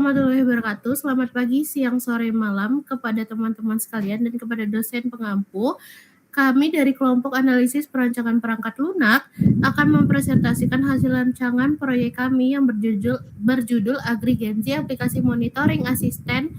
warahmatullahi wabarakatuh. Selamat pagi, siang, sore, malam kepada teman-teman sekalian dan kepada dosen pengampu. Kami dari kelompok analisis perancangan perangkat lunak akan mempresentasikan hasil rancangan proyek kami yang berjudul Agrigensi Aplikasi Monitoring Asisten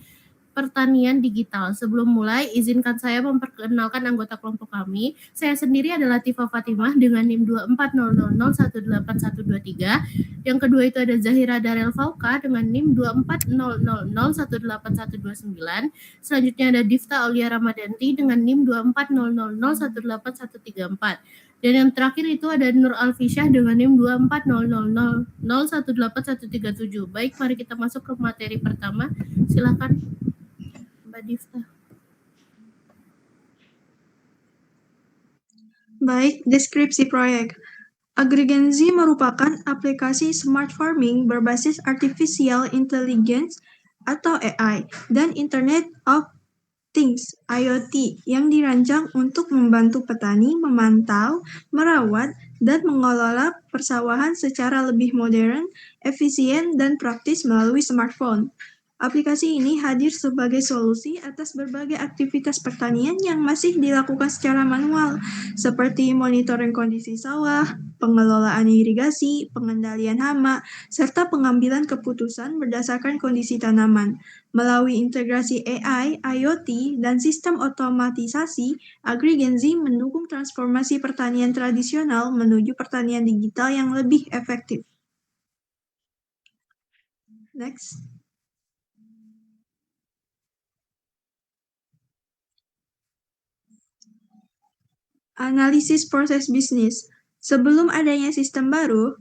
Pertanian Digital. Sebelum mulai, izinkan saya memperkenalkan anggota kelompok kami. Saya sendiri adalah Tifa Fatimah dengan NIM 2400018123. Yang kedua itu ada Zahira Darel Fauka dengan NIM 2400018129. Selanjutnya ada Difta Aulia Ramadanti dengan NIM 2400018134. Dan yang terakhir itu ada Nur Alfisyah dengan NIM 2400018137. Baik, mari kita masuk ke materi pertama. Silakan Mbak Difta. Baik, deskripsi proyek. Agrigensi merupakan aplikasi smart farming berbasis artificial intelligence atau AI dan Internet of Things (IoT) yang dirancang untuk membantu petani memantau, merawat, dan mengelola persawahan secara lebih modern, efisien, dan praktis melalui smartphone. Aplikasi ini hadir sebagai solusi atas berbagai aktivitas pertanian yang masih dilakukan secara manual, seperti monitoring kondisi sawah, pengelolaan irigasi, pengendalian hama, serta pengambilan keputusan berdasarkan kondisi tanaman. Melalui integrasi AI, IoT, dan sistem otomatisasi, Agrigensi mendukung transformasi pertanian tradisional menuju pertanian digital yang lebih efektif. Next. Analisis proses bisnis. Sebelum adanya sistem baru,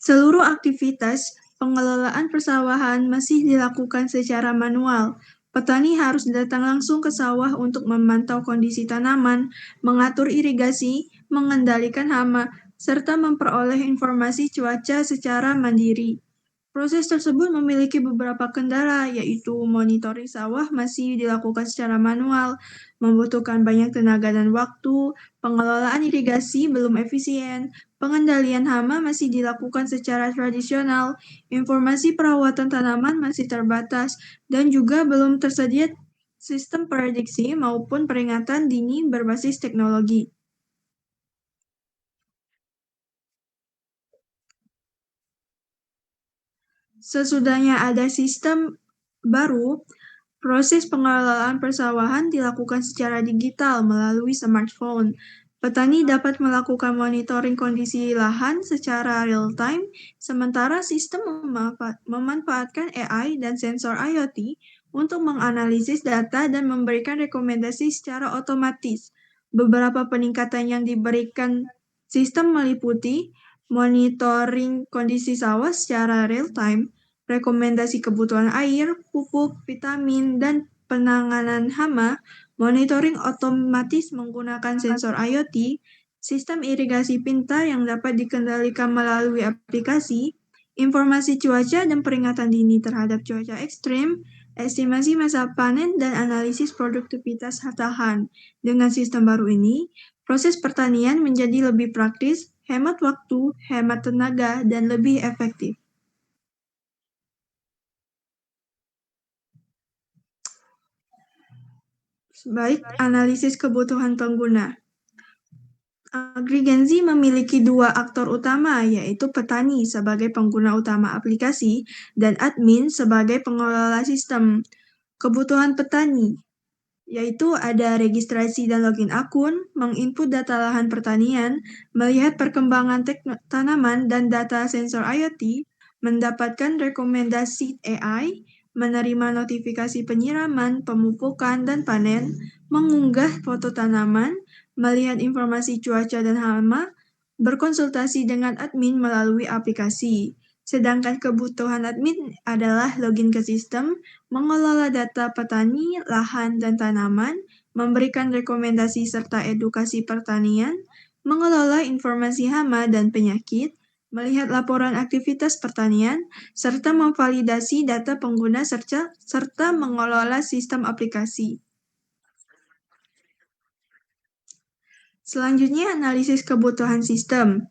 seluruh aktivitas pengelolaan persawahan masih dilakukan secara manual. Petani harus datang langsung ke sawah untuk memantau kondisi tanaman, mengatur irigasi, mengendalikan hama, serta memperoleh informasi cuaca secara mandiri. Proses tersebut memiliki beberapa kendala, yaitu monitoring sawah masih dilakukan secara manual, membutuhkan banyak tenaga dan waktu, pengelolaan irigasi belum efisien, pengendalian hama masih dilakukan secara tradisional, informasi perawatan tanaman masih terbatas, dan juga belum tersedia sistem prediksi maupun peringatan dini berbasis teknologi. Sesudahnya ada sistem baru, proses pengelolaan persawahan dilakukan secara digital melalui smartphone. Petani dapat melakukan monitoring kondisi lahan secara real-time, sementara sistem memanfaatkan AI dan sensor IoT untuk menganalisis data dan memberikan rekomendasi secara otomatis. Beberapa peningkatan yang diberikan sistem meliputi monitoring kondisi sawah secara real-time, rekomendasi kebutuhan air, pupuk, vitamin, dan penanganan hama, monitoring otomatis menggunakan sensor IoT, sistem irigasi pintar yang dapat dikendalikan melalui aplikasi, informasi cuaca dan peringatan dini terhadap cuaca ekstrim, estimasi masa panen, dan analisis produktivitas lahan. Dengan sistem baru ini, proses pertanian menjadi lebih praktis, hemat waktu, hemat tenaga, dan lebih efektif. Baik, analisis kebutuhan pengguna. Agrigensi memiliki dua aktor utama, yaitu petani sebagai pengguna utama aplikasi dan admin sebagai pengelola sistem. Kebutuhan petani, yaitu ada registrasi dan login akun, menginput data lahan pertanian, melihat perkembangan tanaman dan data sensor IoT, mendapatkan rekomendasi AI, menerima notifikasi penyiraman, pemupukan, dan panen, mengunggah foto tanaman, melihat informasi cuaca dan hama, berkonsultasi dengan admin melalui aplikasi. Sedangkan kebutuhan admin adalah login ke sistem, mengelola data petani, lahan, dan tanaman, memberikan rekomendasi serta edukasi pertanian, mengelola informasi hama dan penyakit, melihat laporan aktivitas pertanian, serta memvalidasi data pengguna serta mengelola sistem aplikasi. Selanjutnya, analisis kebutuhan sistem.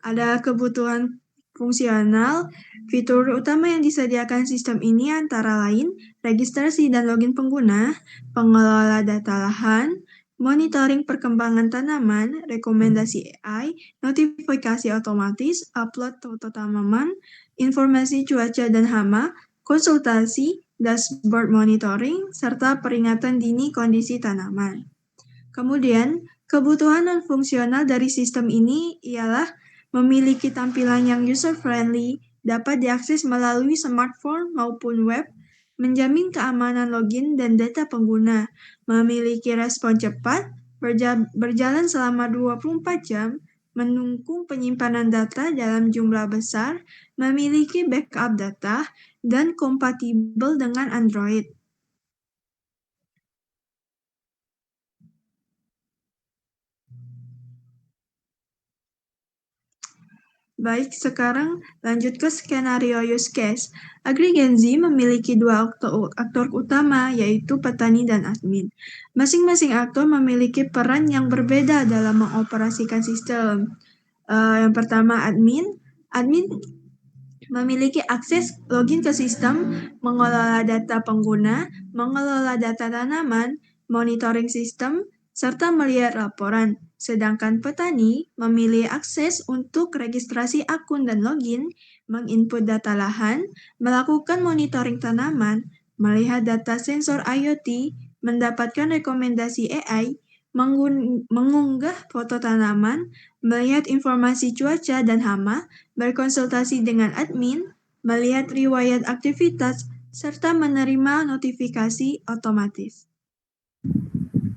Ada kebutuhan fungsional, fitur utama yang disediakan sistem ini antara lain registrasi dan login pengguna, pengelola data lahan, monitoring perkembangan tanaman, rekomendasi AI, notifikasi otomatis, upload foto tanaman, informasi cuaca dan hama, konsultasi, dashboard monitoring, serta peringatan dini kondisi tanaman. Kemudian, kebutuhan non-fungsional dari sistem ini ialah memiliki tampilan yang user-friendly, dapat diakses melalui smartphone maupun web, menjamin keamanan login dan data pengguna, memiliki respon cepat, berjalan selama 24 jam, mendukung penyimpanan data dalam jumlah besar, memiliki backup data, dan kompatibel dengan Android. Baik, sekarang lanjut ke skenario use case. AgriGenzi memiliki dua aktor utama, yaitu petani dan admin. Masing-masing aktor memiliki peran yang berbeda dalam mengoperasikan sistem. Yang pertama, admin. Admin memiliki akses login ke sistem, mengelola data pengguna, mengelola data tanaman, monitoring sistem, serta melihat laporan. Sedangkan petani memilih akses untuk registrasi akun dan login, menginput data lahan, melakukan monitoring tanaman, melihat data sensor IoT, mendapatkan rekomendasi AI, mengunggah foto tanaman, melihat informasi cuaca dan hama, berkonsultasi dengan admin, melihat riwayat aktivitas, serta menerima notifikasi otomatis.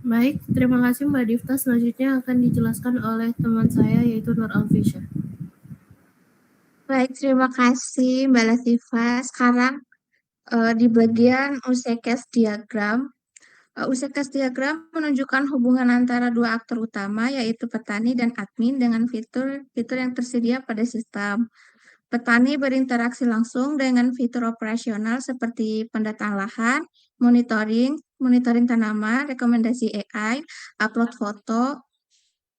Baik, terima kasih Mbak Difta. Selanjutnya akan dijelaskan oleh teman saya yaitu Nur Alfisha. Baik, terima kasih Mbak Latifa. Sekarang di bagian use case diagram. Use case diagram menunjukkan hubungan antara dua aktor utama yaitu petani dan admin dengan fitur-fitur yang tersedia pada sistem. Petani berinteraksi langsung dengan fitur operasional seperti pendataan lahan, monitoring tanaman, rekomendasi AI, upload foto,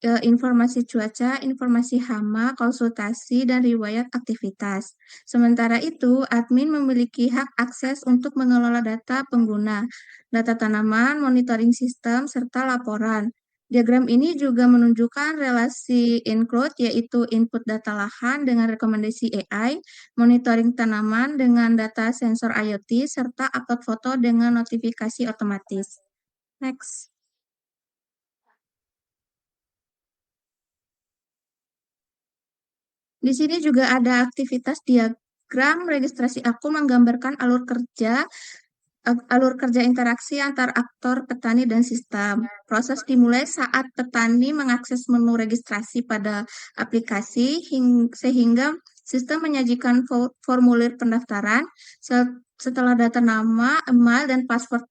informasi cuaca, informasi hama, konsultasi, dan riwayat aktivitas. Sementara itu, admin memiliki hak akses untuk mengelola data pengguna, data tanaman, monitoring sistem, serta laporan. Diagram ini juga menunjukkan relasi include, yaitu input data lahan dengan rekomendasi AI, monitoring tanaman dengan data sensor IoT, serta upload foto dengan notifikasi otomatis. Next. Di sini juga ada aktivitas diagram registrasi akun menggambarkan alur kerja interaksi antar aktor petani dan sistem. Proses dimulai saat petani mengakses menu registrasi pada aplikasi sehingga sistem menyajikan formulir pendaftaran setelah data nama, email, dan password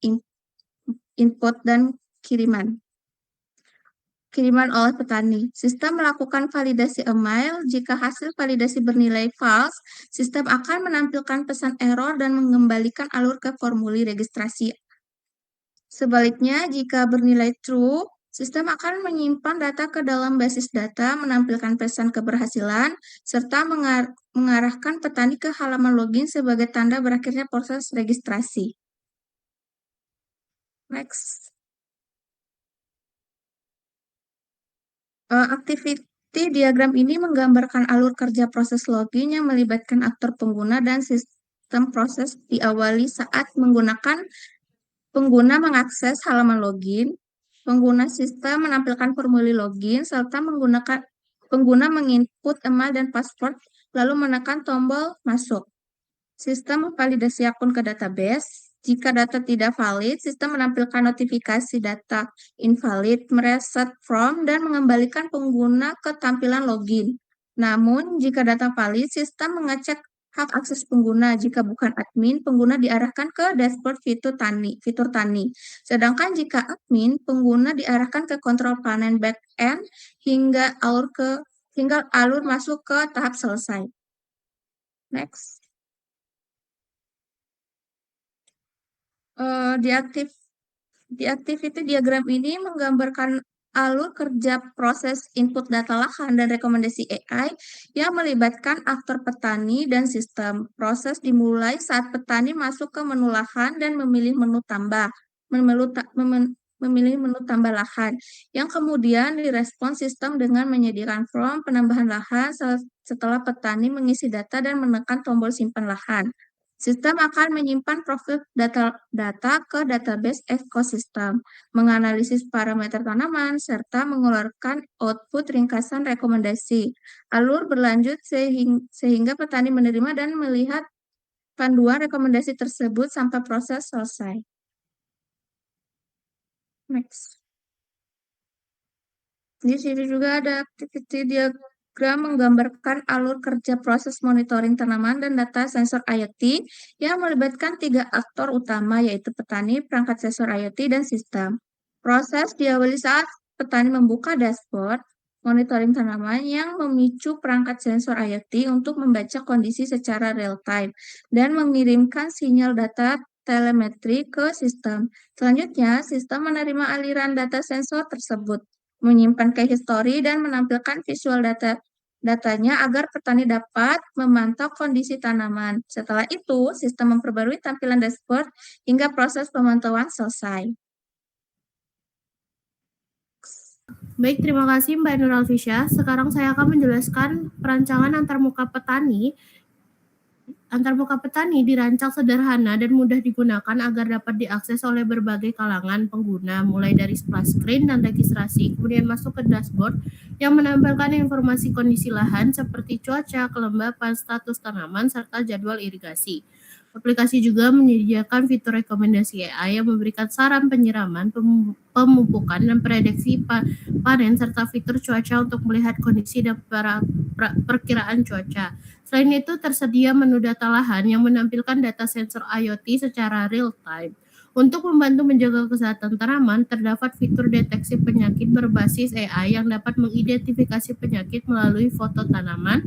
input dan kiriman oleh petani. Sistem melakukan validasi email. Jika hasil validasi bernilai false, sistem akan menampilkan pesan error dan mengembalikan alur ke formulir registrasi. Sebaliknya, jika bernilai true, sistem akan menyimpan data ke dalam basis data, menampilkan pesan keberhasilan, serta mengarahkan petani ke halaman login sebagai tanda berakhirnya proses registrasi. Next. Activity diagram ini menggambarkan alur kerja proses login yang melibatkan aktor pengguna dan sistem proses diawali saat pengguna mengakses halaman login, pengguna sistem menampilkan formulir login, serta pengguna menginput email dan password, lalu menekan tombol masuk. Sistem memvalidasi akun ke database. Jika data tidak valid, sistem menampilkan notifikasi data invalid, mereset form, dan mengembalikan pengguna ke tampilan login. Namun, jika data valid, sistem mengecek hak akses pengguna. Jika bukan admin, pengguna diarahkan ke dashboard fitur tani. Sedangkan jika admin, pengguna diarahkan ke kontrol panen back-end hingga alur masuk ke tahap selesai. Next. Di activity diagram ini menggambarkan alur kerja proses input data lahan dan rekomendasi AI yang melibatkan aktor petani dan sistem. Proses dimulai saat petani masuk ke menu lahan dan memilih menu tambah, memilih menu tambah lahan, yang kemudian direspons sistem dengan menyediakan form penambahan lahan setelah petani mengisi data dan menekan tombol simpan lahan. Sistem akan menyimpan profil data ke database ekosistem, menganalisis parameter tanaman, serta mengeluarkan output ringkasan rekomendasi. Alur berlanjut sehingga petani menerima dan melihat panduan rekomendasi tersebut sampai proses selesai. Next. Di sini juga ada activity diagram menggambarkan alur kerja proses monitoring tanaman dan data sensor IoT yang melibatkan 3 aktor utama, yaitu petani, perangkat sensor IoT, dan sistem. Proses diawali saat petani membuka dashboard monitoring tanaman yang memicu perangkat sensor IoT untuk membaca kondisi secara real-time dan mengirimkan sinyal data telemetri ke sistem. Selanjutnya, sistem menerima aliran data sensor tersebut, menyimpan ke history, dan menampilkan visual datanya agar petani dapat memantau kondisi tanaman. Setelah itu, sistem memperbarui tampilan dashboard hingga proses pemantauan selesai. Baik, terima kasih Mbak Nuralfisya. Sekarang saya akan menjelaskan perancangan antarmuka petani. Antarmuka petani dirancang sederhana dan mudah digunakan agar dapat diakses oleh berbagai kalangan pengguna, mulai dari splash screen dan registrasi, kemudian masuk ke dashboard yang menampilkan informasi kondisi lahan seperti cuaca, kelembapan, status tanaman, serta jadwal irigasi. Aplikasi juga menyediakan fitur rekomendasi AI yang memberikan saran penyiraman, pemupukan, dan prediksi panen, serta fitur cuaca untuk melihat kondisi dan perkiraan cuaca. Selain itu, tersedia menu data lahan yang menampilkan data sensor IoT secara real-time. Untuk membantu menjaga kesehatan tanaman, terdapat fitur deteksi penyakit berbasis AI yang dapat mengidentifikasi penyakit melalui foto tanaman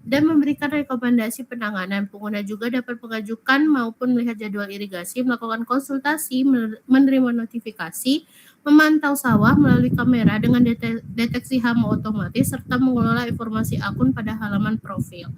dan memberikan rekomendasi penanganan. Pengguna juga dapat mengajukan maupun melihat jadwal irigasi, melakukan konsultasi, menerima notifikasi, memantau sawah melalui kamera dengan deteksi hama otomatis, serta mengelola informasi akun pada halaman profil.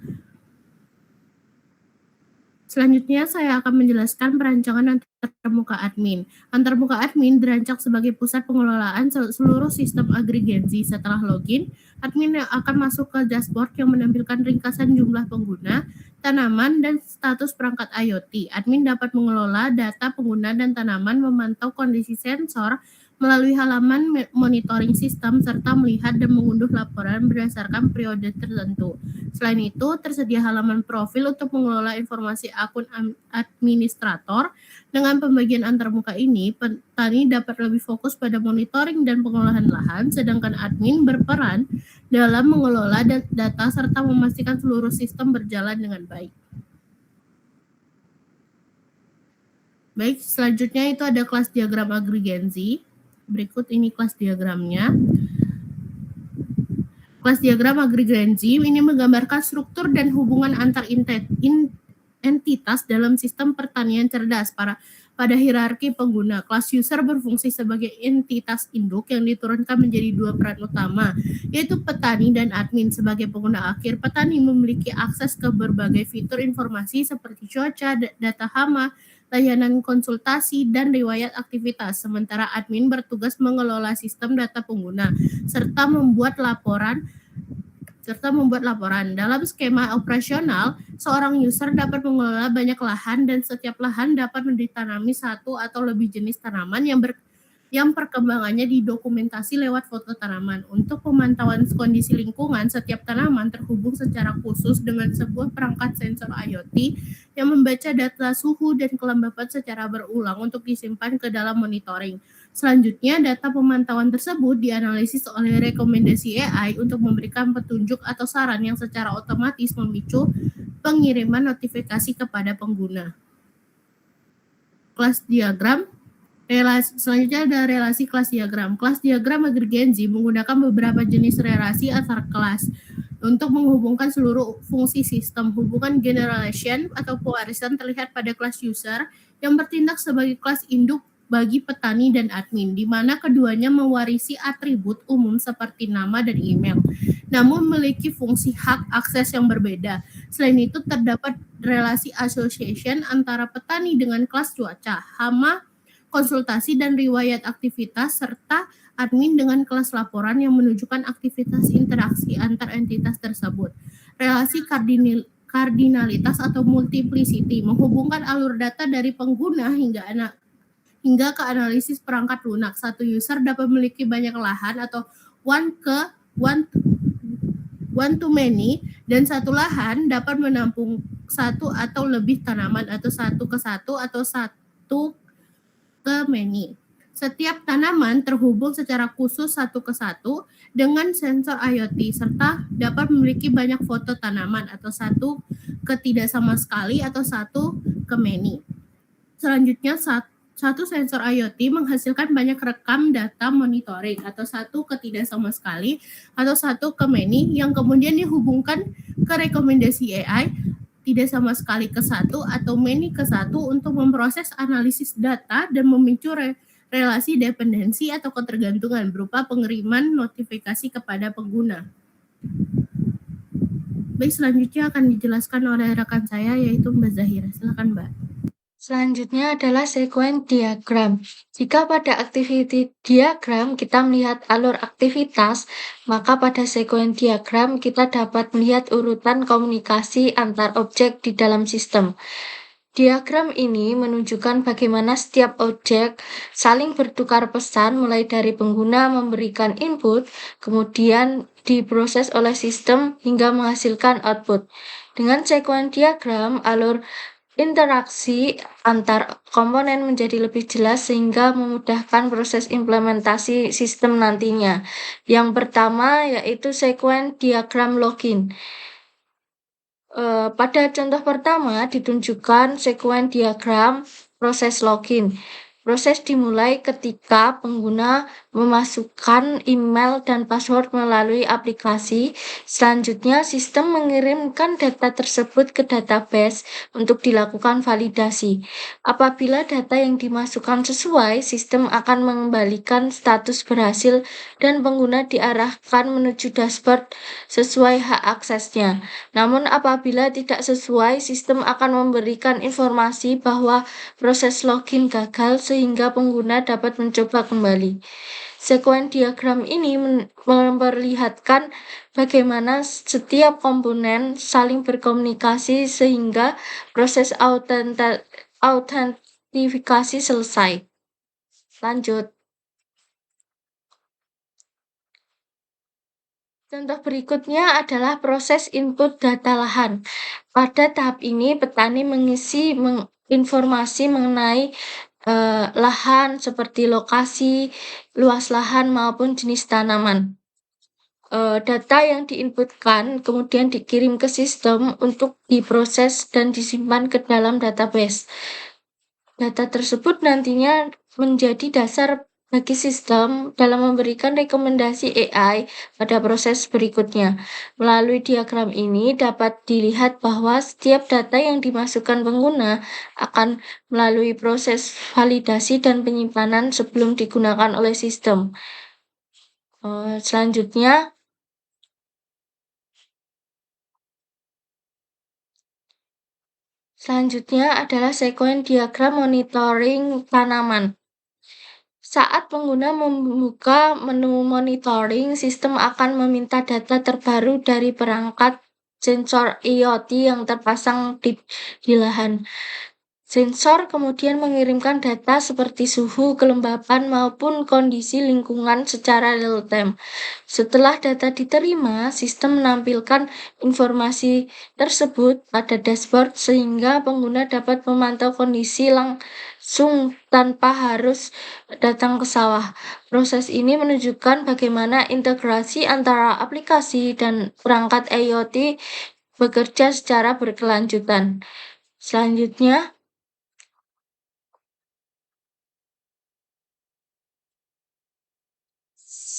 Selanjutnya, saya akan menjelaskan perancangan antarmuka admin. Antarmuka admin dirancang sebagai pusat pengelolaan seluruh sistem agrigensi. Setelah login, admin akan masuk ke dashboard yang menampilkan ringkasan jumlah pengguna, tanaman, dan status perangkat IoT. Admin dapat mengelola data pengguna dan tanaman, memantau kondisi sensor melalui halaman monitoring sistem, serta melihat dan mengunduh laporan berdasarkan periode tertentu. Selain itu, tersedia halaman profil untuk mengelola informasi akun administrator. Dengan pembagian antarmuka ini, petani dapat lebih fokus pada monitoring dan pengolahan lahan, sedangkan admin berperan dalam mengelola data serta memastikan seluruh sistem berjalan dengan baik. Baik, selanjutnya itu ada kelas diagram agrigensi. Berikut ini kelas diagramnya. Kelas diagram agrigensi ini menggambarkan struktur dan hubungan antar entitas dalam sistem pertanian cerdas pada hierarki pengguna. Kelas user berfungsi sebagai entitas induk yang diturunkan menjadi 2 peran utama, yaitu petani dan admin. Sebagai pengguna akhir, petani memiliki akses ke berbagai fitur informasi seperti cuaca, data hama, layanan konsultasi, dan riwayat aktivitas, sementara admin bertugas mengelola sistem data pengguna serta membuat laporan. Dalam skema operasional, seorang user dapat mengelola banyak lahan dan setiap lahan dapat ditanami satu atau lebih jenis tanaman yang perkembangannya didokumentasi lewat foto tanaman. Untuk pemantauan kondisi lingkungan, setiap tanaman terhubung secara khusus dengan sebuah perangkat sensor IoT yang membaca data suhu dan kelembapan secara berulang untuk disimpan ke dalam monitoring. Selanjutnya, data pemantauan tersebut dianalisis oleh rekomendasi AI untuk memberikan petunjuk atau saran yang secara otomatis memicu pengiriman notifikasi kepada pengguna. Kelas diagram. Selanjutnya ada relasi kelas diagram. Kelas diagram agrigensi menggunakan beberapa jenis relasi antar kelas untuk menghubungkan seluruh fungsi sistem. Hubungan generalization atau pewarisan terlihat pada kelas user yang bertindak sebagai kelas induk bagi petani dan admin, di mana keduanya mewarisi atribut umum seperti nama dan email, namun memiliki fungsi hak akses yang berbeda. Selain itu, terdapat relasi association antara petani dengan kelas cuaca, hama, konsultasi dan riwayat aktivitas, serta admin dengan kelas laporan yang menunjukkan aktivitas interaksi antar entitas tersebut. Relasi kardinalitas atau multiplicity menghubungkan alur data dari pengguna hingga ke analisis perangkat lunak. Satu user dapat memiliki banyak lahan atau one to many, dan satu lahan dapat menampung satu atau lebih tanaman atau satu ke satu atau satu ke many. Setiap tanaman terhubung secara khusus satu ke satu dengan sensor IoT serta dapat memiliki banyak foto tanaman atau satu ke tidak sama sekali atau satu ke many. Selanjutnya, satu sensor IoT menghasilkan banyak rekam data monitoring atau satu ke tidak sama sekali atau satu ke many yang kemudian dihubungkan ke rekomendasi AI tidak sama sekali ke satu atau many ke satu untuk memproses analisis data dan memicu relasi dependensi atau ketergantungan berupa pengiriman notifikasi kepada pengguna. Baik, selanjutnya akan dijelaskan oleh rekan saya yaitu Mbak Zahira. Silakan Mbak. Selanjutnya adalah sequence diagram. Jika pada activity diagram kita melihat alur aktivitas, maka pada sequence diagram kita dapat melihat urutan komunikasi antar objek di dalam sistem. Diagram ini menunjukkan bagaimana setiap objek saling bertukar pesan mulai dari pengguna memberikan input, kemudian diproses oleh sistem hingga menghasilkan output. Dengan sequence diagram, alur interaksi antar komponen menjadi lebih jelas sehingga memudahkan proses implementasi sistem nantinya. Yang pertama yaitu sequence diagram login. Pada contoh pertama ditunjukkan sequence diagram proses login. Proses dimulai ketika pengguna memasukkan email dan password melalui aplikasi. Selanjutnya, sistem mengirimkan data tersebut ke database untuk dilakukan validasi. Apabila data yang dimasukkan sesuai, sistem akan mengembalikan status berhasil dan pengguna diarahkan menuju dashboard sesuai hak aksesnya. Namun apabila tidak sesuai, sistem akan memberikan informasi bahwa proses login gagal sehingga pengguna dapat mencoba kembali. Sequence diagram ini memperlihatkan bagaimana setiap komponen saling berkomunikasi sehingga proses autentifikasi selesai. Lanjut. Contoh berikutnya adalah proses input data lahan. Pada tahap ini, petani mengisi informasi mengenai lahan seperti lokasi, luas lahan maupun jenis tanaman. Data yang diinputkan kemudian dikirim ke sistem untuk diproses dan disimpan ke dalam database. Data tersebut nantinya menjadi dasar bagi sistem dalam memberikan rekomendasi AI pada proses berikutnya. Melalui diagram ini dapat dilihat bahwa setiap data yang dimasukkan pengguna akan melalui proses validasi dan penyimpanan sebelum digunakan oleh sistem. Selanjutnya adalah sequence diagram monitoring tanaman. Saat pengguna membuka menu monitoring, sistem akan meminta data terbaru dari perangkat sensor IoT yang terpasang di lahan. Sensor kemudian mengirimkan data seperti suhu, kelembapan, maupun kondisi lingkungan secara real-time. Setelah data diterima, sistem menampilkan informasi tersebut pada dashboard sehingga pengguna dapat memantau kondisi langsung tanpa harus datang ke sawah. Proses ini menunjukkan bagaimana integrasi antara aplikasi dan perangkat IoT bekerja secara berkelanjutan. Selanjutnya,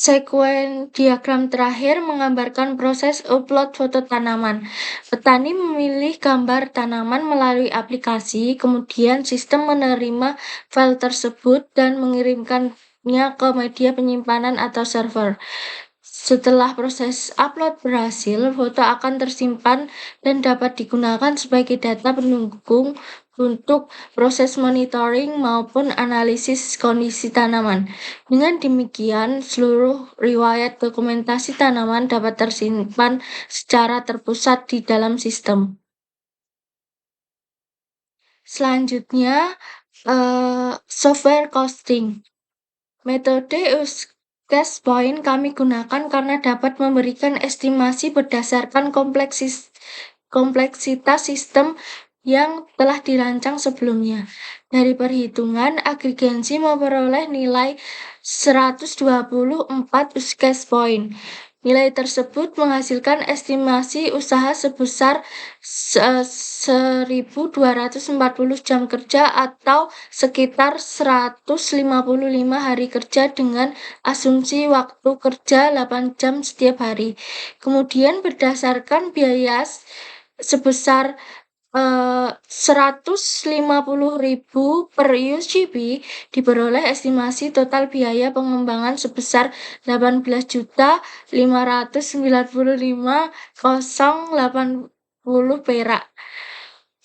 sekuen diagram terakhir menggambarkan proses upload foto tanaman. Petani memilih gambar tanaman melalui aplikasi, kemudian sistem menerima file tersebut dan mengirimkannya ke media penyimpanan atau server. Setelah proses upload berhasil, foto akan tersimpan dan dapat digunakan sebagai data pendukung untuk proses monitoring maupun analisis kondisi tanaman. Dengan demikian, seluruh riwayat dokumentasi tanaman dapat tersimpan secara terpusat di dalam sistem. Selanjutnya, software costing. Metode case point kami gunakan karena dapat memberikan estimasi berdasarkan kompleksitas sistem yang telah dirancang sebelumnya. Dari perhitungan, agregensi memperoleh nilai 124 use case point. Nilai tersebut menghasilkan estimasi usaha sebesar 1.240 jam kerja atau sekitar 155 hari kerja dengan asumsi waktu kerja 8 jam setiap hari. Kemudian berdasarkan biaya sebesar 150.000 per USGB, diperoleh estimasi total biaya pengembangan sebesar 18.595.080 perak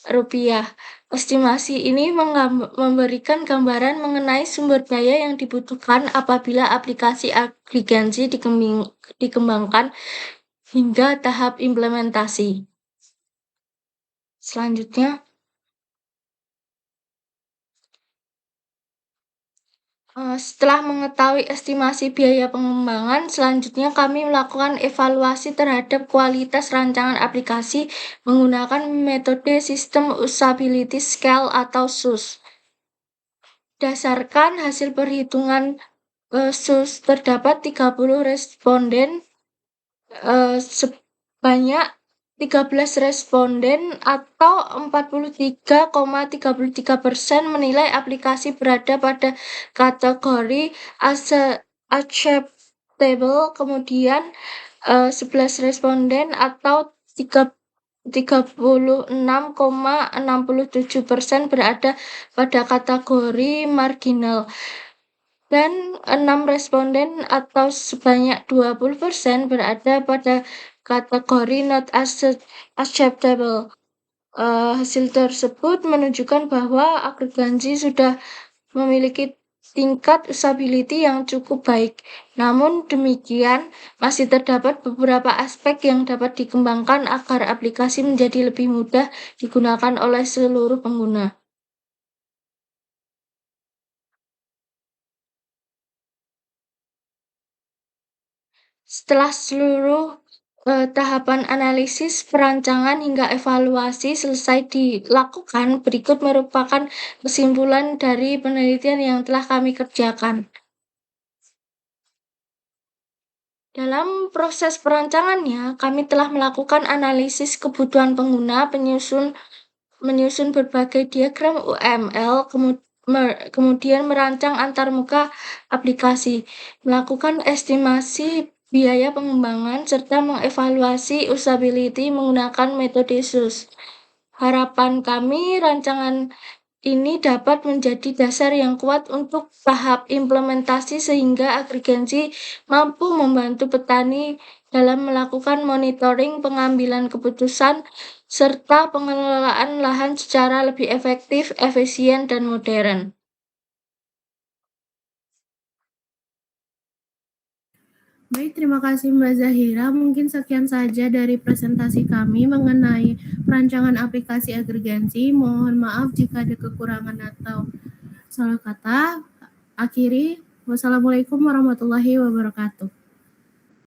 rupiah. Estimasi ini memberikan gambaran mengenai sumber daya yang dibutuhkan apabila aplikasi agregensi dikembangkan hingga tahap implementasi. Selanjutnya, setelah mengetahui estimasi biaya pengembangan, selanjutnya kami melakukan evaluasi terhadap kualitas rancangan aplikasi menggunakan metode System Usability Scale atau SUS. Berdasarkan hasil perhitungan SUS, terdapat 30 responden sebanyak 13 responden atau 43,33% menilai aplikasi berada pada kategori acceptable, kemudian 11 responden atau 36,67% berada pada kategori marginal, dan 6 responden atau sebanyak 20% berada pada kategori not acceptable. Hasil tersebut menunjukkan bahwa agregensi sudah memiliki tingkat usability yang cukup baik. Namun demikian, masih terdapat beberapa aspek yang dapat dikembangkan agar aplikasi menjadi lebih mudah digunakan oleh seluruh pengguna. Setelah seluruh tahapan analisis, perancangan, hingga evaluasi selesai dilakukan, berikut merupakan kesimpulan dari penelitian yang telah kami kerjakan. Dalam proses perancangannya, kami telah melakukan analisis kebutuhan pengguna, menyusun berbagai diagram UML, kemudian merancang antarmuka aplikasi, melakukan estimasi biaya pengembangan, serta mengevaluasi usability menggunakan metode SUS. Harapan kami, rancangan ini dapat menjadi dasar yang kuat untuk tahap implementasi sehingga agregensi mampu membantu petani dalam melakukan monitoring, pengambilan keputusan, serta pengelolaan lahan secara lebih efektif, efisien, dan modern. Baik, terima kasih Mbak Zahira. Mungkin sekian saja dari presentasi kami mengenai perancangan aplikasi agregensi. Mohon maaf jika ada kekurangan atau salah kata. Akhiri, wassalamualaikum warahmatullahi wabarakatuh.